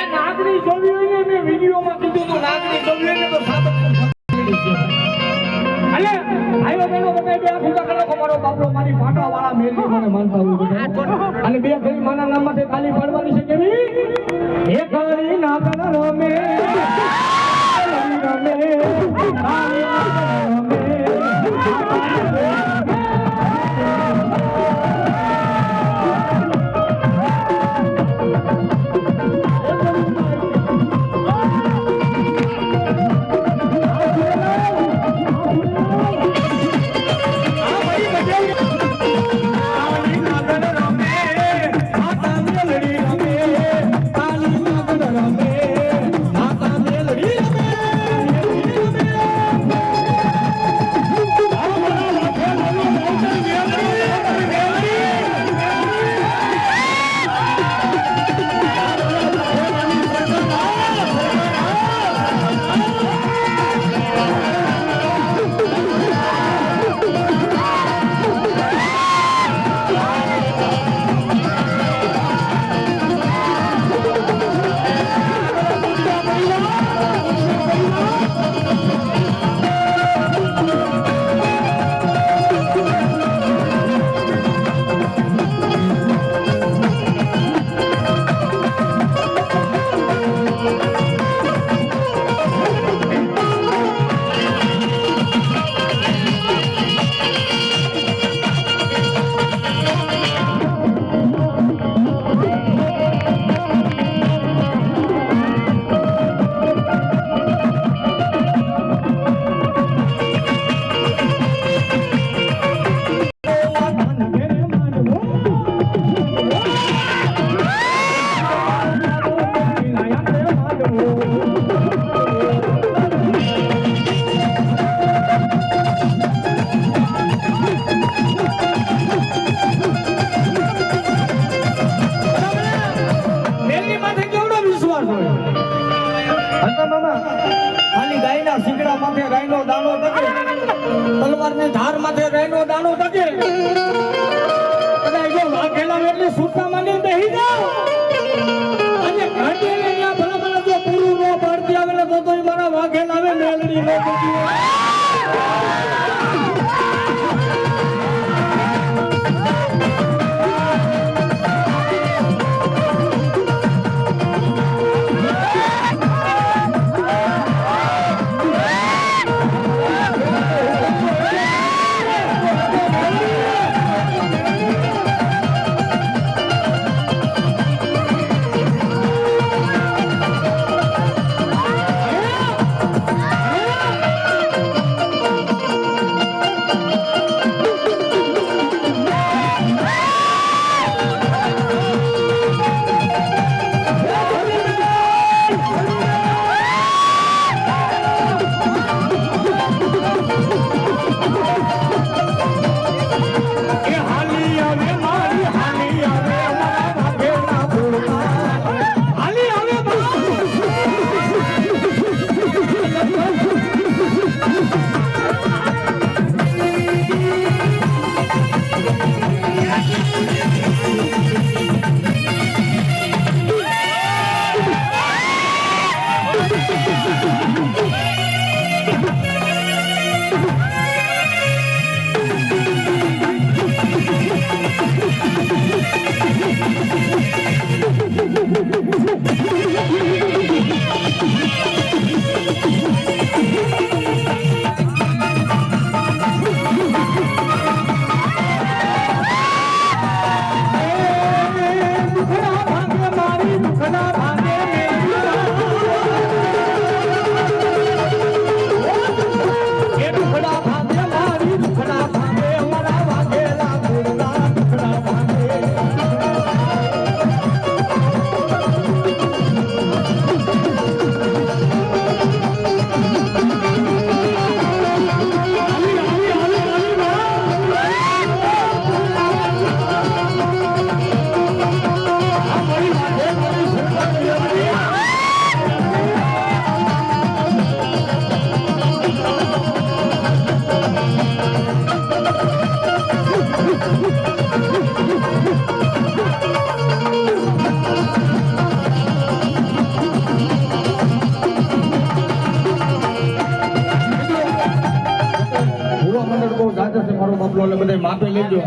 નાગરી જોવી હોય ને મેં વિડીયોમાં કીધું તો નાગરી જોવી હોય ને તો સાબતપુર ફરી છે અલે આયો બેનો બતાઈ બે આખું કરો કે મારો બાપલો મારી ફાટા વાળા મેલી મને માનતા હોય બધા અને બે ઘડી માના નામમાંથી તાલી પાડવાની છે કેવી એક ઘડી નાગર રમે રમે તાલી ધાર માથે રેનો દાણો તકે કદાચ જો વાઘેલા એટલે સુરતા માની બેહી જાઓ અને ઘાટીને ત્યાં ભલા ભલા જો પૂરું ન પડતી આવે ને તો મારા વાઘેલા આવે મેલડી ન પડતી બધા માપે લેજો